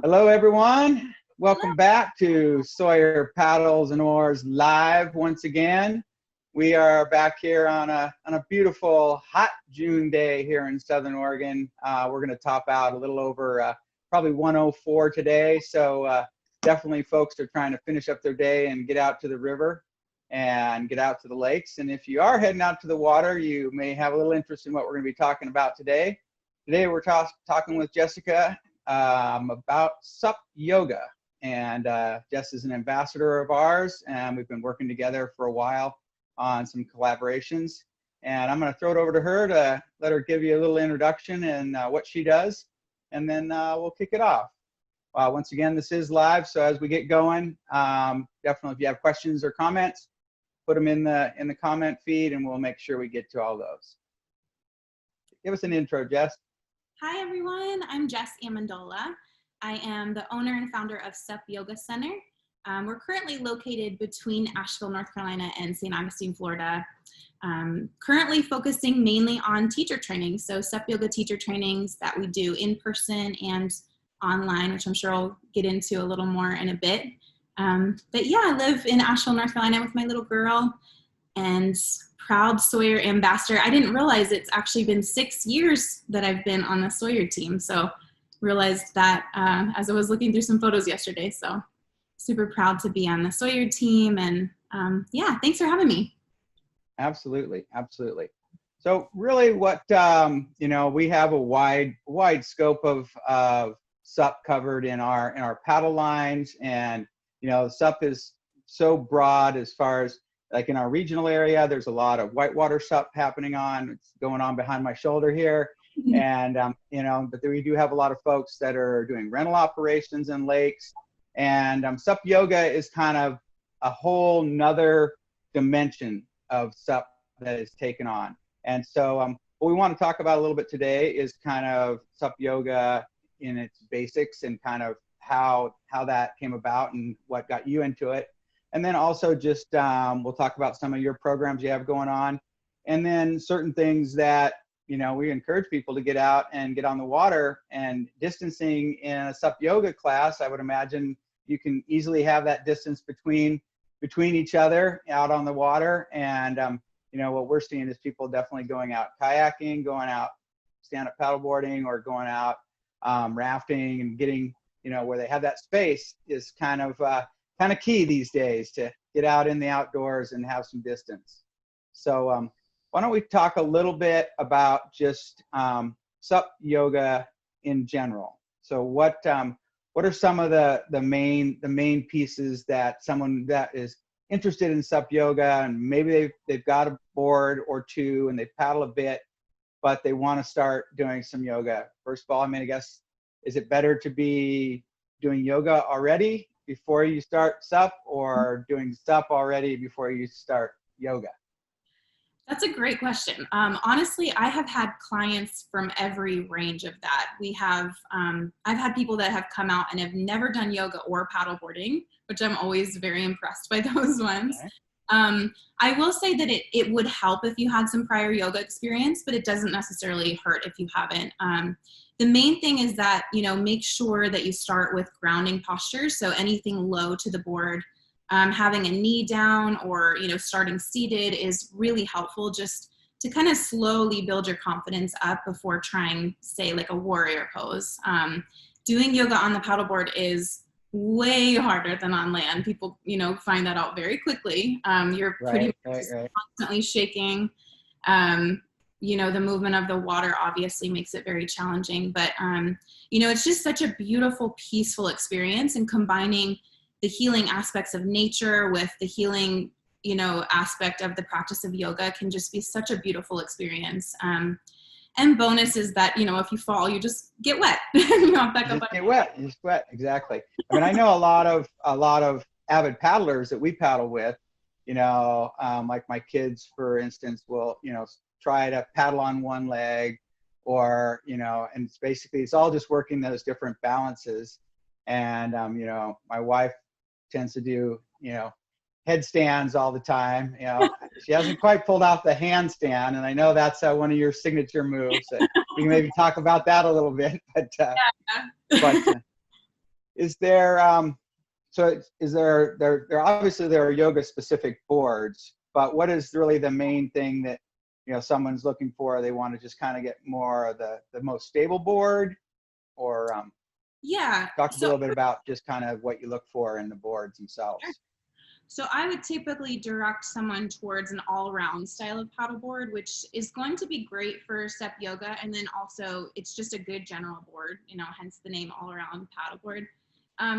Hello, everyone. Welcome back to Sawyer Paddles and Oars Live once again. We are back here on a beautiful, hot June day here in Southern Oregon. We're going to top out a little over probably 104 today. So definitely folks are trying to finish up their day and get out to the river and get out to the lakes. And if you are heading out to the water, you may have a little interest in what we're going to be talking about today. Today we're talking with Jessica about SUP Yoga, and Jess is an ambassador of ours, and we've been working together for a while on some collaborations. And I'm going to throw it over to her to let her give you a little introduction and what she does, and then we'll kick it off. Once again, this is live, so as we get going, definitely if you have questions or comments, put them in the comment feed, and we'll make sure we get to all those. Give us an intro, Jess. Hi everyone, I'm Jess Amendola. I am the owner and founder of SUP Yoga Center. We're currently located between Asheville, North Carolina and St. Augustine, Florida. Currently focusing mainly on teacher training, so SUP Yoga teacher trainings that we do in person and online, which I'm sure I'll get into a little more in a bit. But yeah, I live in Asheville, North Carolina with my little girl and proud Sawyer ambassador. I didn't realize it's actually been 6 years that I've been on the Sawyer team. So realized that as I was looking through some photos yesterday. So super proud to be on the Sawyer team. And yeah, thanks for having me. Absolutely. Absolutely. So really what, we have a wide scope of SUP covered in our paddle lines. And, SUP is so broad as far as like in our regional area, there's a lot of whitewater SUP happening on. It's going on behind my shoulder here. And, but we do have a lot of folks that are doing rental operations in lakes. And SUP Yoga is kind of a whole nother dimension of SUP that is taken on. And so what we want to talk about a little bit today is kind of SUP Yoga in its basics and kind of how that came about and what got you into it. And then also just we'll talk about some of your programs you have going on, and then certain things that we encourage people to get out and get on the water. And distancing in a SUP yoga class, I would imagine you can easily have that distance between each other out on the water. And what we're seeing is people definitely going out kayaking, going out stand-up paddleboarding, or going out rafting, and getting where they have that space is kind of key these days to get out in the outdoors and have some distance. So why don't we talk a little bit about just SUP yoga in general? So what are some of the main pieces that someone that is interested in SUP yoga, and maybe they've got a board or two and they paddle a bit, but they want to start doing some yoga? First of all, I guess, is it better to be doing yoga already before you start SUP, or doing SUP already before you start yoga? That's a great question. Honestly, I have had clients from every range of that. We have, I've had people that have come out and have never done yoga or paddleboarding, which I'm always very impressed by those ones. Okay. I will say that it would help if you had some prior yoga experience, but it doesn't necessarily hurt if you haven't. The main thing is that, make sure that you start with grounding postures. So anything low to the board, having a knee down, or, starting seated is really helpful, just to kind of slowly build your confidence up before trying, say, like a warrior pose. Doing yoga on the paddleboard is way harder than on land. People, find that out very quickly. You're pretty much constantly shaking. The movement of the water obviously makes it very challenging, but, it's just such a beautiful, peaceful experience, and combining the healing aspects of nature with the healing, aspect of the practice of yoga can just be such a beautiful experience. And bonus is that, if you fall, you just get wet. You get wet. You just wet. Exactly. I know a lot of avid paddlers that we paddle with, like my kids, for instance, will, try to paddle on one leg, or, and it's all just working those different balances. And, my wife tends to do, headstands all the time. She hasn't quite pulled off the handstand, and I know that's one of your signature moves. We can maybe talk about that a little bit, but is there, so is there obviously there are yoga specific boards, but what is really the main thing that, someone's looking for? They want to just kind of get more of the most stable board, or Yeah. talk a So little bit about just kind of what you look for in the boards themselves. So I would typically direct someone towards an all-around style of paddleboard, which is going to be great for SUP yoga. And then also it's just a good general board, hence the name all-around paddleboard.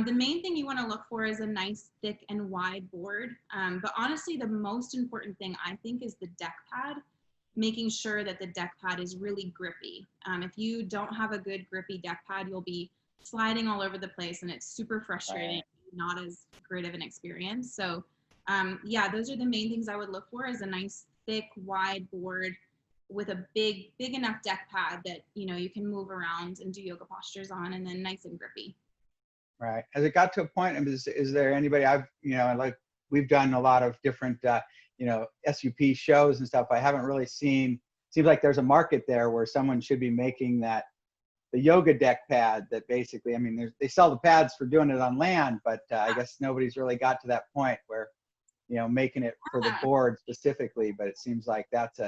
The main thing you want to look for is a nice, thick and wide board. But honestly, the most important thing I think is the deck pad, making sure that the deck pad is really grippy. If you don't have a good grippy deck pad, you'll be sliding all over the place and it's super frustrating. Right. Not as great of an experience. So yeah, those are the main things I would look for, is a nice thick wide board with a big enough deck pad that you can move around and do yoga postures on, and then nice and grippy. Right. Has it got to a point, is there anybody like we've done a lot of different, SUP shows and stuff. I haven't really seen, seems like there's a market there where someone should be making the yoga deck pad that basically, they sell the pads for doing it on land, but I guess nobody's really got to that point where, making it for the board specifically, but it seems like that's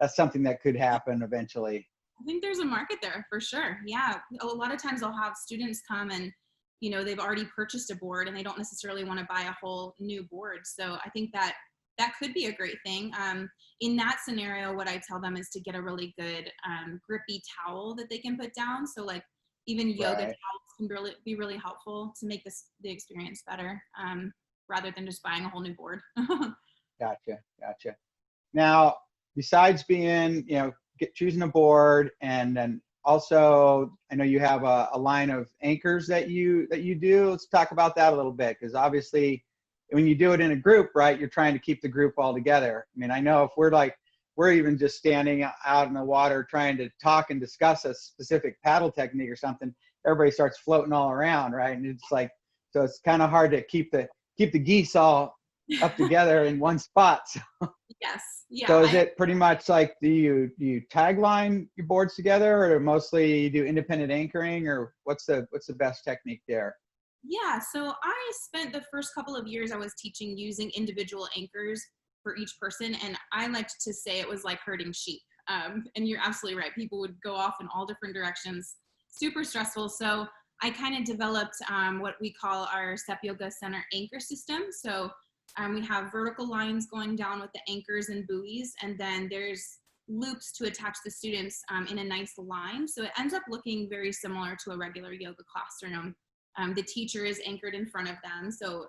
something that could happen eventually. I think there's a market there for sure. Yeah. A lot of times I'll have students come and, they've already purchased a board and they don't necessarily want to buy a whole new board. So I think that could be a great thing. In that scenario, what I tell them is to get a really good grippy towel that they can put down. So like even yoga Right. towels can be really helpful to make the experience better, rather than just buying a whole new board. Gotcha. Now, besides being, choosing a board, and then also, I know you have a line of anchors that you do. Let's talk about that a little bit, because obviously when you do it in a group, right, you're trying to keep the group all together. I know if we're even just standing out in the water trying to talk and discuss a specific paddle technique or something, everybody starts floating all around, right? And it's like, so it's kind of hard to keep the geese all up together in one spot. Yes. Yeah. So is it pretty much like, do you tagline your boards together, or mostly you do independent anchoring, or what's the best technique there? Yeah, so I spent the first couple of years I was teaching using individual anchors for each person, and I liked to say it was like herding sheep. And you're absolutely right. People would go off in all different directions, super stressful. So I kind of developed what we call our SUP Yoga Center anchor system. So we have vertical lines going down with the anchors and buoys, and then there's loops to attach the students in a nice line. So it ends up looking very similar to a regular yoga classroom. The teacher is anchored in front of them, so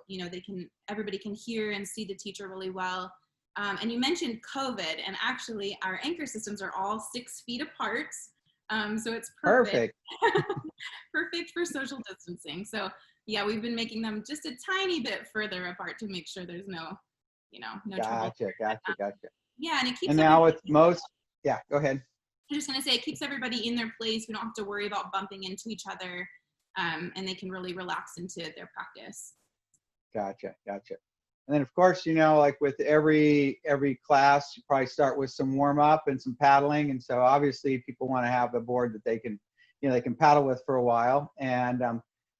everybody can hear and see the teacher really well. And you mentioned COVID, and actually our anchor systems are all 6 feet apart, so it's perfect. Perfect for social distancing. So yeah, we've been making them just a tiny bit further apart to make sure there's no trouble. Gotcha. Yeah, and it keeps. And now with most, yeah, go ahead. I'm just gonna say it keeps everybody in their place. We don't have to worry about bumping into each other. And they can really relax into their practice. Gotcha. And then of course, like with every class, you probably start with some warm up and some paddling. And so obviously people want to have a board that they can, they can paddle with for a while. And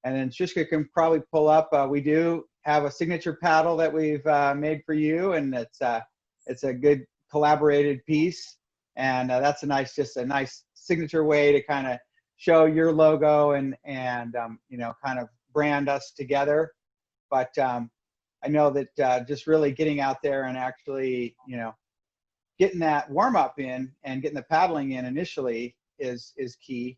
then Shishka can probably pull up. We do have a signature paddle that we've made for you, and it's a good collaborated piece. And that's a nice signature way to kind of show your logo and kind of brand us together. But I know that just really getting out there and actually, getting that warm up in and getting the paddling in initially is key.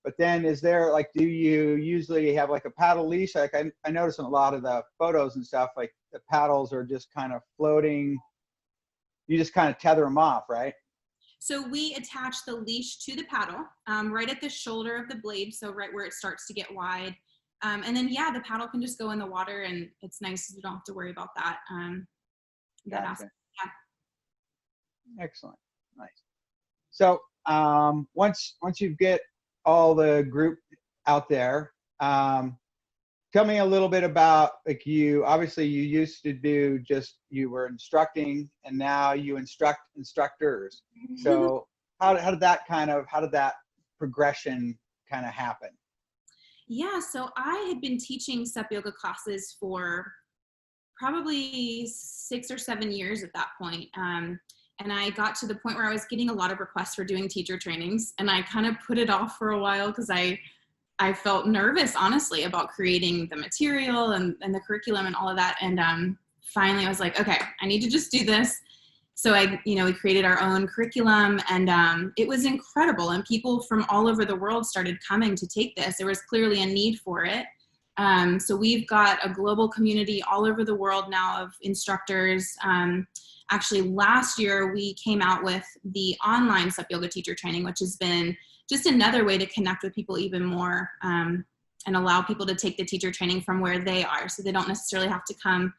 But then is there, like, do you usually have like a paddle leash? Like I noticed in a lot of the photos and stuff, like the paddles are just kind of floating. You just kind of tether them off, right? So we attach the leash to the paddle, right at the shoulder of the blade, so right where it starts to get wide. And then, yeah, the paddle can just go in the water, and it's nice. You don't have to worry about that. Gotcha. Yeah. Excellent. Nice. So once you get all the group out there, tell me a little bit about, like, obviously you used to do you were instructing, and now you instruct instructors. So how did that progression kind of happen? Yeah, so I had been teaching SUP yoga classes for probably 6 or 7 years at that point. And I got to the point where I was getting a lot of requests for doing teacher trainings, and I kind of put it off for a while because I felt nervous, honestly, about creating the material and the curriculum and all of that. And finally I was like, okay, I need to just do this. So we created our own curriculum, and it was incredible. And people from all over the world started coming to take this. There was clearly a need for it. So we've got a global community all over the world now of instructors. Actually, last year we came out with the online SUP yoga teacher training, which has been just another way to connect with people even more, and allow people to take the teacher training from where they are. So they don't necessarily have to come,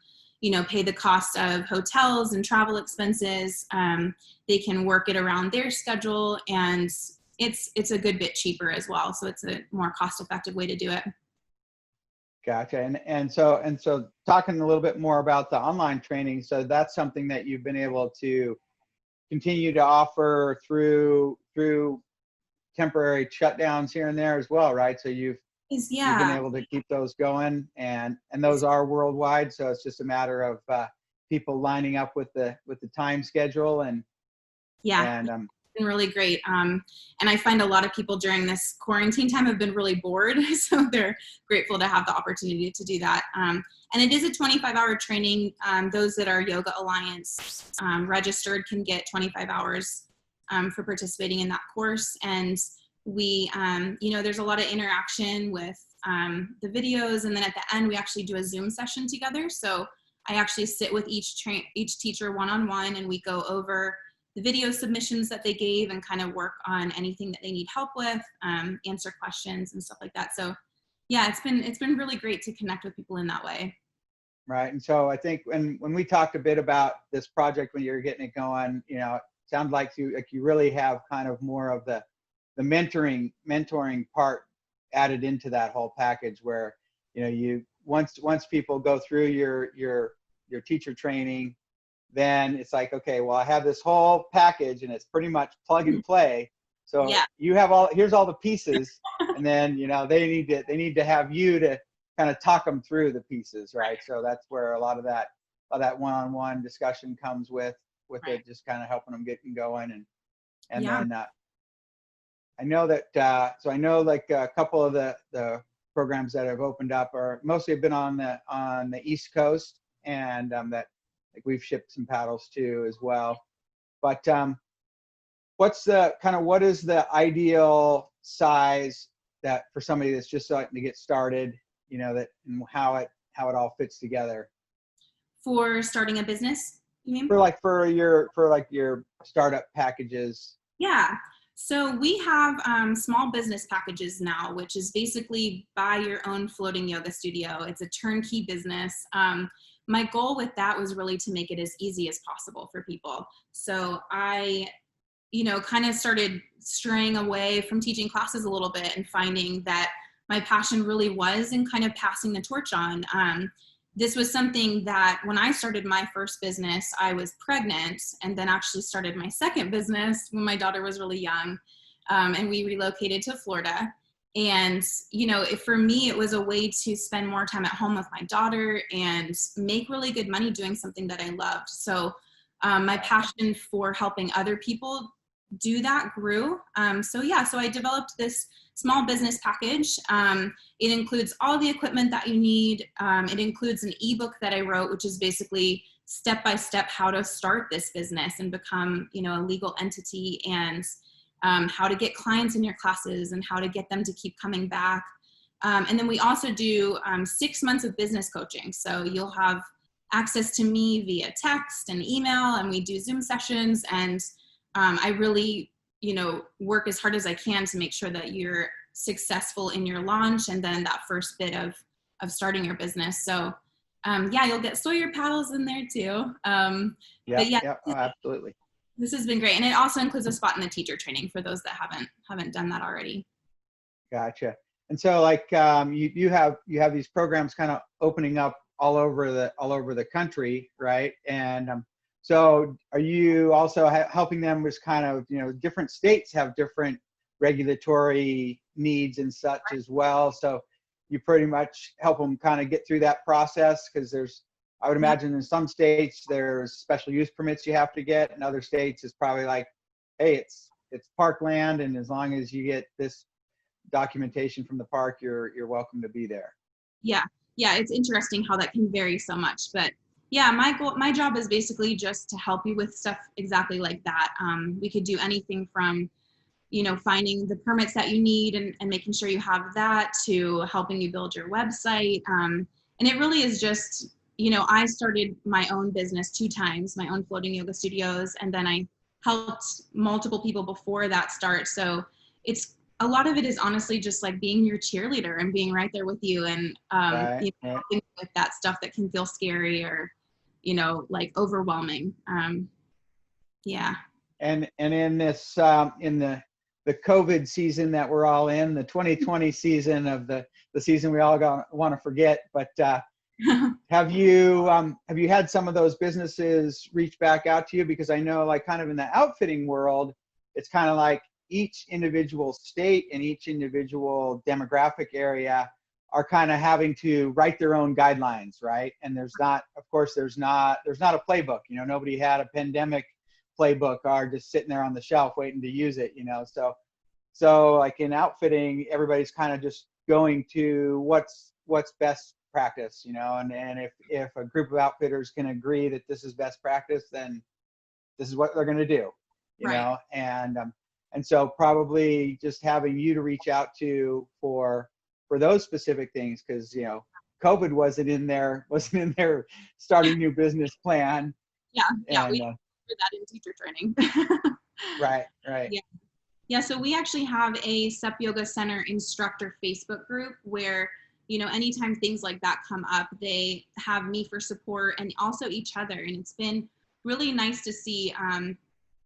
pay the cost of hotels and travel expenses. They can work it around their schedule, and it's a good bit cheaper as well. So it's a more cost-effective way to do it. Gotcha. And so talking a little bit more about the online training. So that's something that you've been able to continue to offer through temporary shutdowns here and there as well, right? So you've been able to keep those going, and those are worldwide. So it's just a matter of people lining up with the time schedule and it's been really great. And I find a lot of people during this quarantine time have been really bored. So they're grateful to have the opportunity to do that. And it is a 25-hour training. Those that are Yoga Alliance registered can get 25 hours for participating in that course. And we, there's a lot of interaction with the videos. And then at the end, we actually do a Zoom session together. So I actually sit with each teacher one-on-one, and we go over the video submissions that they gave and kind of work on anything that they need help with, answer questions and stuff like that. So yeah, it's been really great to connect with people in that way. Right. And so I think when we talked a bit about this project, when you were getting it going, it sounds like you really have kind of more of the mentoring part added into that whole package, where, you once people go through your teacher training, then it's like, okay, well, I have this whole package and it's pretty much plug and play. So you have here's all the pieces, and then, they need to have you to kind of talk them through the pieces, right? So that's where a lot of that one-on-one discussion comes with it, just kind of helping them get going. And then I know that, so I know like a couple of the programs that have opened up are mostly have been on the East Coast, and that, like, we've shipped some paddles too as well. But what is the ideal size that for somebody that's just starting to get started, and how it all fits together? For starting a business, you mean? For your startup packages. Yeah. So we have small business packages now, which is basically buy your own floating yoga studio. It's a turnkey business. My goal with that was really to make it as easy as possible for people. So I, kind of started straying away from teaching classes a little bit and finding that my passion really was in kind of passing the torch on. This was something that when I started my first business, I was pregnant, and then actually started my second business when my daughter was really young, and we relocated to Florida. And, for me, it was a way to spend more time at home with my daughter and make really good money doing something that I loved. So my passion for helping other people do that grew. So I developed this small business package. It includes all the equipment that you need. It includes an ebook that I wrote, which is basically step-by-step how to start this business and become, a legal entity, and how to get clients in your classes and how to get them to keep coming back. And then we also do 6 months of business coaching. So you'll have access to me via text and email, and we do Zoom sessions. And I really, work as hard as I can to make sure that you're successful in your launch and then that first bit of starting your business. So you'll get Sawyer paddles in there too. Absolutely. This has been great. And it also includes a spot in the teacher training for those that haven't done that already. Gotcha. And so like you have these programs kind of opening up all over the country, right? And so are you also helping them with kind of, different states have different regulatory needs and such as well. So you pretty much help them kind of get through that process, because I would imagine in some states there's special use permits you have to get. In other states it's probably like, hey, it's parkland, and as long as you get this documentation from the park, you're welcome to be there. Yeah. Yeah. It's interesting how that can vary so much, but yeah, my job is basically just to help you with stuff exactly like that. We could do anything from, finding the permits that you need and making sure you have that, to helping you build your website. And it really is just, I started my own business 2 times, my own floating yoga studios, and then I helped multiple people before that start. So a lot of it is honestly just like being your cheerleader and being right there with you, and Right. helping with that stuff that can feel scary or, like overwhelming. Yeah. And in this in the COVID season that we're all in, the 2020 season of the season we all want to forget, but have you had some of those businesses reach back out to you? Because I know, like, kind of in the outfitting world, it's kind of like each individual state and each individual demographic area are kind of having to write their own guidelines, right? And there's not a playbook. Nobody had a pandemic playbook or just sitting there on the shelf waiting to use it. So like in outfitting, everybody's kind of just going to what's best practice, and if a group of outfitters can agree that this is best practice, then this is what they're going to do, Right. and so probably just having you to reach out to for those specific things, because COVID wasn't in their starting new business plan. Yeah. Yeah. And We do that in teacher training. right. Yeah. Yeah, so we actually have a SUP Yoga Center instructor Facebook group where, anytime things like that come up, they have me for support and also each other. And it's been really nice to see,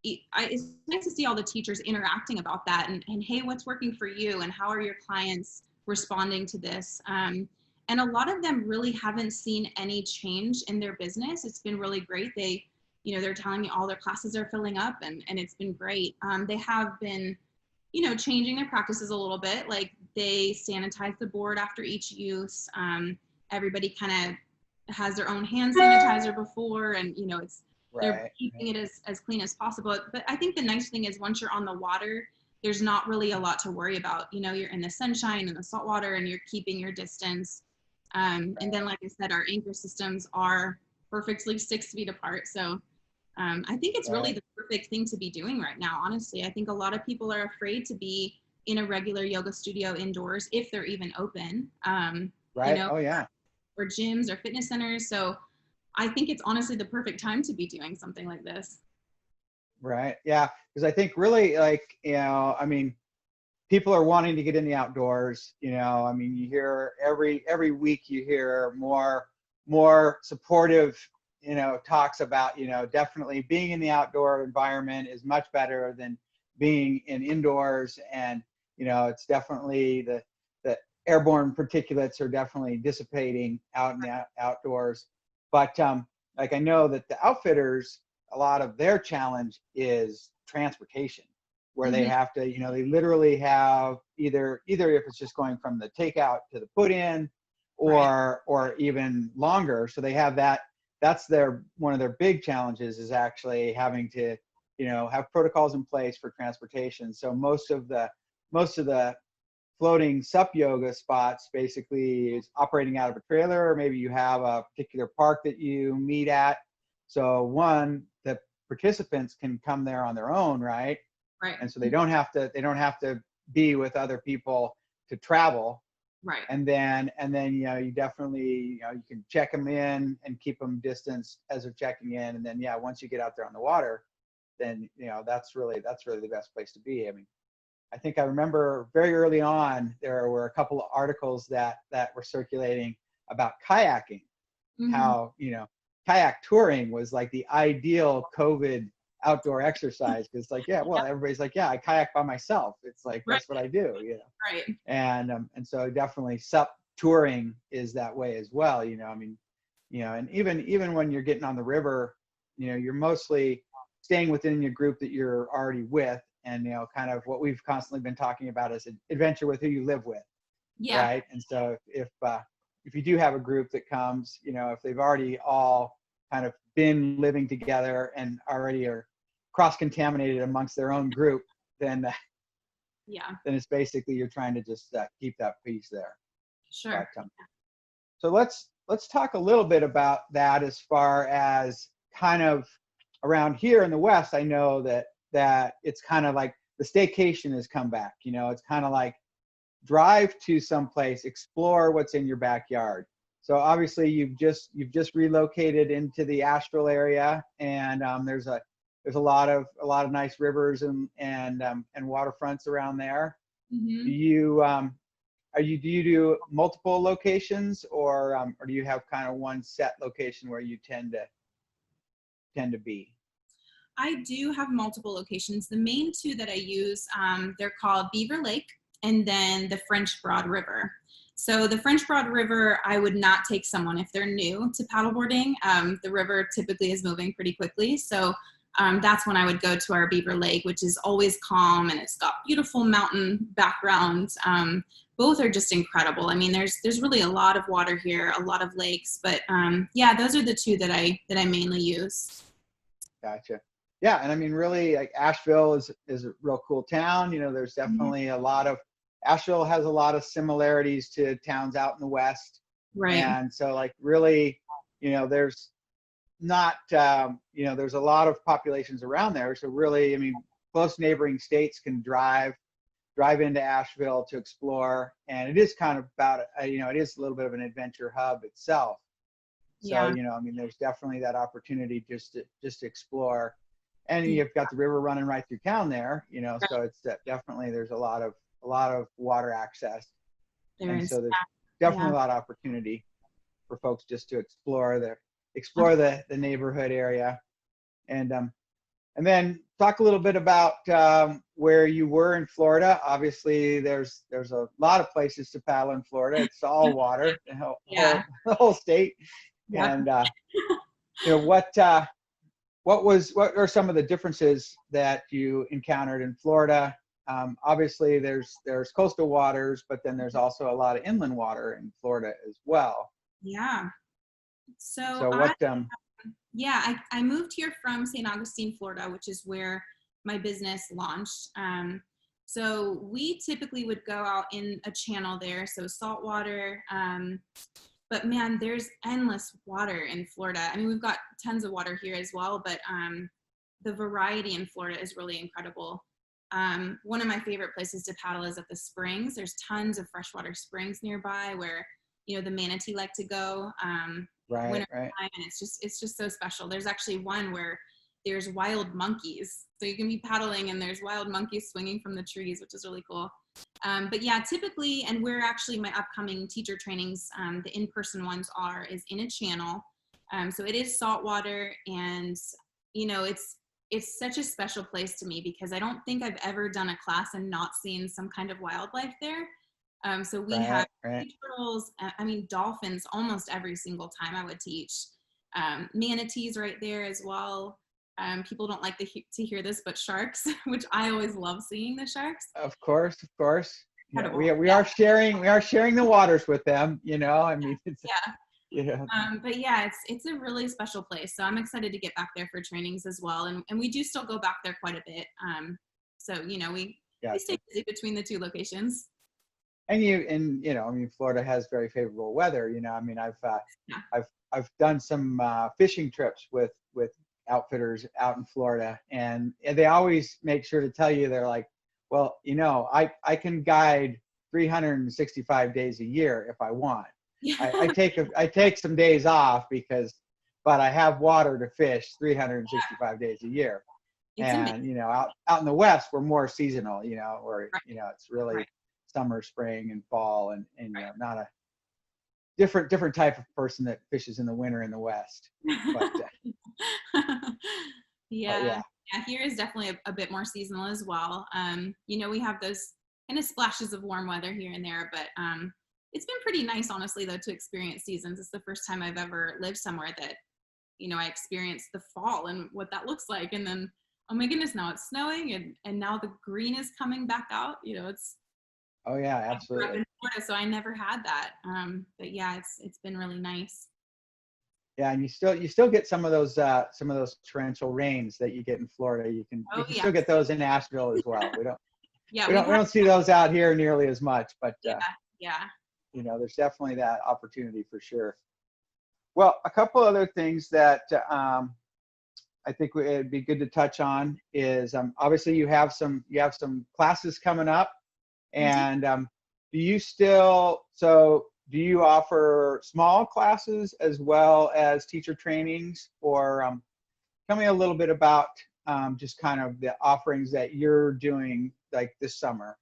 it's nice to see all the teachers interacting about that and hey, what's working for you? And how are your clients responding to this? And a lot of them really haven't seen any change in their business. It's been really great. They're telling me all their classes are filling up, and it's been great. They have been, changing their practices a little bit. Like, they sanitize the board after each use. Everybody kind of has their own hand sanitizer before, and they're keeping it as clean as possible. But I think the nice thing is, once you're on the water, there's not really a lot to worry about. You're in the sunshine and the salt water, and you're keeping your distance. And then, like I said, our anchor systems are perfectly 6 feet apart. So I think it's really the perfect thing to be doing right now, honestly. I think a lot of people are afraid to be in a regular yoga studio indoors, if they're even open, Right. Oh, yeah. or gyms or fitness centers. So I think it's honestly the perfect time to be doing something like this. Right. Yeah. Because I think really, like, people are wanting to get in the outdoors. You hear every week, you hear more supportive talks about, definitely being in the outdoor environment is much better than being in indoors. And, it's definitely the airborne particulates are definitely dissipating out in the outdoors. But like, I know that the outfitters, a lot of their challenge is transportation, where they have to, they literally have either if it's just going from the takeout to the put in, or even longer. So they have that. That's one of their big challenges, is actually having to, have protocols in place for transportation. So most of the floating SUP yoga spots basically is operating out of a trailer, or maybe you have a particular park that you meet at. So the participants can come there on their own, right? Right. And so they don't have to be with other people to travel. Right. And then you definitely, you can check them in and keep them distanced as they're checking in. And then, once you get out there on the water, then that's really the best place to be. I think I remember very early on, there were a couple of articles that were circulating about kayaking, how kayak touring was like the ideal COVID outdoor exercise, because everybody's like, I kayak by myself. It's like, that's what I do, Right. And so definitely SUP touring is that way as well, and even when you're getting on the river, you're mostly staying within your group that you're already with, and kind of what we've constantly been talking about is adventure with who you live with. Yeah. right? And so if you do have a group that comes, if they've already all kind of been living together and already are cross-contaminated amongst their own group, then Yeah. then it's basically you're trying to just keep that peace there. Sure. But so let's talk a little bit about that as far as kind of around here in the West. I know that it's kind of like the staycation has come back. It's kind of like drive to someplace, explore what's in your backyard. So obviously you've just relocated into the Asheville area, and there's a lot of nice rivers and waterfronts around there. Mm-hmm. Do you do you do multiple locations, or do you have kind of one set location where you tend to be? I do have multiple locations. The main two that I use, they're called Beaver Lake and then the French Broad River. So the French Broad River, I would not take someone if they're new to paddleboarding. The river typically is moving pretty quickly. So that's when I would go to our Beaver Lake, which is always calm and it's got beautiful mountain backgrounds. Both are just incredible. I mean, there's really a lot of water here, a lot of lakes, but yeah, those are the two that I mainly use. Gotcha. Yeah, and I mean, really, like Asheville is a real cool town. There's definitely Asheville has a lot of similarities to towns out in the West. Right. And so, like, really, there's not, there's a lot of populations around there. So really, I mean, close neighboring states can drive into Asheville to explore, and it is kind of about, it is a little bit of an adventure hub itself. So, Yeah. I mean, there's definitely that opportunity just to explore. And you've got the river running right through town there, so it's definitely, there's a lot of water access. And so there's definitely a lot of opportunity for folks just to explore the neighborhood area. And then talk a little bit about where you were in Florida. Obviously, there's a lot of places to paddle in Florida. It's all water, the whole state. Yeah. And what are some of the differences that you encountered in Florida? Obviously, there's coastal waters, but then there's also a lot of inland water in Florida as well. Yeah. So what? I moved here from St. Augustine, Florida, which is where my business launched. So we typically would go out in a channel there, so saltwater. But man, there's endless water in Florida. I mean, we've got tons of water here as well, but the variety in Florida is really incredible. One of my favorite places to paddle is at the springs. There's tons of freshwater springs nearby where, the manatee like to go. Right. And it's just so special. There's actually one where there's wild monkeys. So you can be paddling and there's wild monkeys swinging from the trees, which is really cool. But yeah, typically, and where actually my upcoming teacher trainings, the in-person ones is in a channel. So it is saltwater, and it's such a special place to me because I don't think I've ever done a class and not seen some kind of wildlife there. So we have turtles, dolphins almost every single time I would teach. Manatees right there as well. People don't like to hear this, but sharks, which I always love seeing the sharks. Of course. Yeah, we Yeah. are sharing the waters with them. I mean, it's, But yeah, it's a really special place. So I'm excited to get back there for trainings as well, and we do still go back there quite a bit. So we stay busy between the two locations. And I mean, Florida has very favorable weather. I mean, I've done some fishing trips with outfitters out in Florida, and they always make sure to tell you, they're like, well, I can guide 365 days a year if I want. I take some days off but I have water to fish 365 days a year. And out in the West, we're more seasonal, where it's really summer, spring, and fall, and not a different type of person that fishes in the winter in the West. But yeah, here is definitely a bit more seasonal as well. We have those kind of splashes of warm weather here and there, but it's been pretty nice, honestly, though, to experience seasons. It's the first time I've ever lived somewhere that I experienced the fall and what that looks like, and then, oh my goodness, now it's snowing, and now the green is coming back out. It's oh yeah, absolutely. Florida, so I never had that. But yeah, it's been really nice. Yeah, and you still get some of those torrential rains that you get in Florida. You Oh can yeah, still get those in Asheville as well. yeah, We we've had don't see those out here nearly as much, but yeah, yeah. there's definitely that opportunity for sure. Well, a couple other things that I think it'd be good to touch on is obviously you have some classes coming up, We do. and do you offer small classes as well as teacher trainings, or tell me a little bit about just kind of the offerings that you're doing like this summer.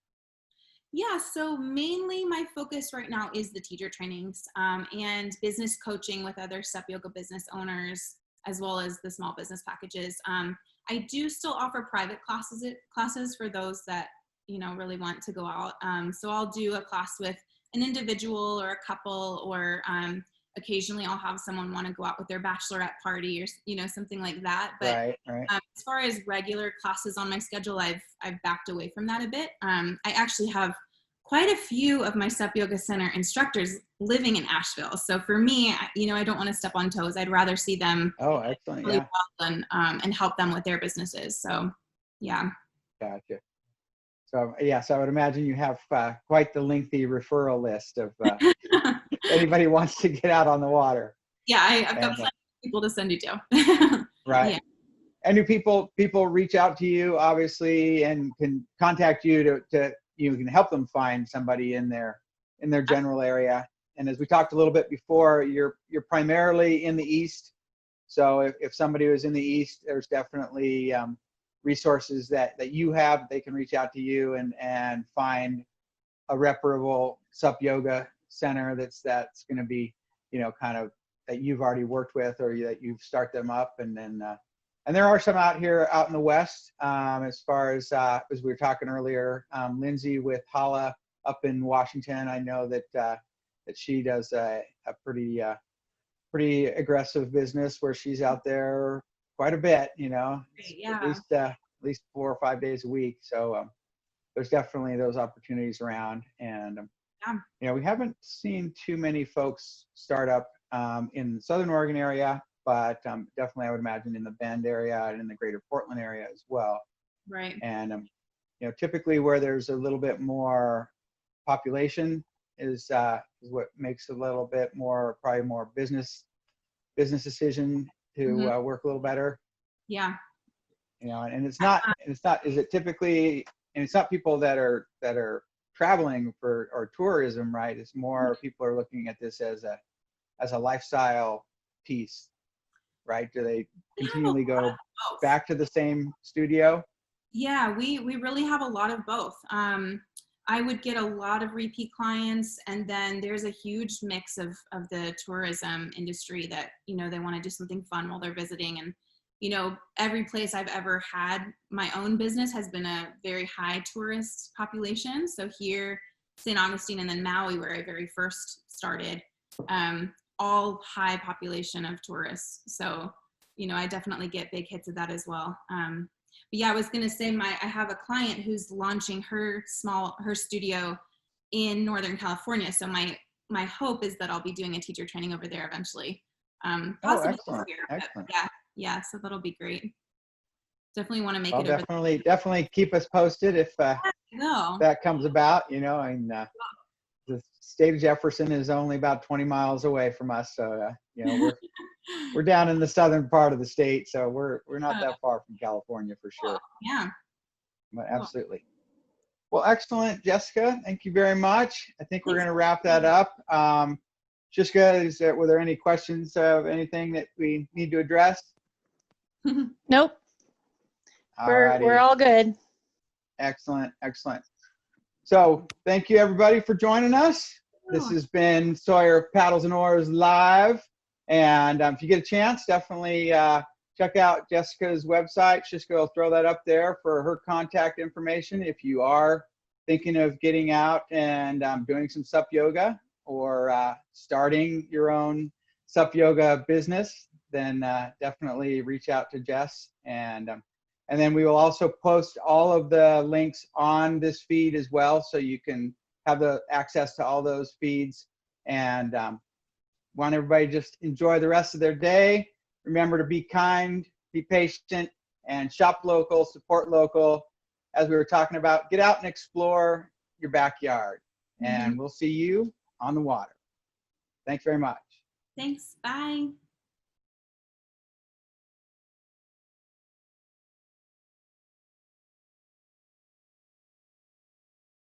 Yeah, so mainly my focus right now is the teacher trainings and business coaching with other SUP Yoga business owners, as well as the small business packages. I do still offer private classes for those that really want to go out. So I'll do a class with an individual or a couple, or occasionally I'll have someone want to go out with their bachelorette party or something like that. But Right. as far as regular classes on my schedule, I've backed away from that a bit. I actually have quite a few of my SUP Yoga Center instructors living in Asheville. So for me, I don't want to step on toes. I'd rather see them Oh, excellent. really Yeah. well and help them with their businesses. So yeah. Gotcha. So yes, I would imagine you have quite the lengthy referral list of if anybody wants to get out on the water. Yeah, I've got And plenty of people to send you to. right. Yeah. And do people reach out to you obviously and can contact you to you can help them find somebody in their general area? And as we talked a little bit before, you're primarily in the East. So if somebody was in the East, there's definitely resources that you have. They can reach out to you and find a reputable SUP Yoga center that's going to be, kind of that you've already worked with, or that you've start them up. And then and there are some out in the West, as far as we were talking earlier, Lindsay with Hala up in Washington. I know that she does a pretty aggressive business where she's out there quite a bit, Yeah. at least 4 or 5 days a week. So there's definitely those opportunities around. And Yeah. we haven't seen too many folks start up in the Southern Oregon area, but definitely I would imagine in the Bend area and in the greater Portland area as well. Right. And typically where there's a little bit more population is what makes a little bit more, probably more business decision to work a little better. Yeah. And it's not is it typically, and it's not people that are traveling for or tourism, right? It's more people are looking at this as a lifestyle piece, right? Do they continually go back to the same studio? Yeah, we really have a lot of both. I would get a lot of repeat clients, and then there's a huge mix of the tourism industry that, they want to do something fun while they're visiting. And, every place I've ever had my own business has been a very high tourist population. So here, St. Augustine and then Maui, where I very first started, all high population of tourists. So, I definitely get big hits of that as well. But yeah, I was gonna say I have a client who's launching her studio in Northern California. So my hope is that I'll be doing a teacher training over there eventually. Possibly Excellent. this year, Excellent. yeah, so that'll be great. Definitely want to make Well, it over definitely keep us posted if there. that comes about, and the state of Jefferson is only about 20 miles away from us. So, we're down in the southern part of the state. So we're not that far from California for sure. Yeah. But absolutely. Well, excellent, Jessica. Thank you very much. I think we're going to wrap that up. Jessica, were there any questions of anything that we need to address? Nope. We're all good. Excellent. So thank you everybody for joining us. This has been Sawyer Paddles and Oars Live. And if you get a chance, definitely check out Jessica's website. Jessica will throw that up there for her contact information. If you are thinking of getting out and doing some SUP yoga, or starting your own SUP yoga business, then definitely reach out to Jess. And then we will also post all of the links on this feed as well, so you can have the access to all those feeds, and want everybody to just enjoy the rest of their day. Remember to be kind, be patient, and shop local, support local. As we were talking about, get out and explore your backyard, and we'll see you on the water. Thanks very much. Thanks. Bye.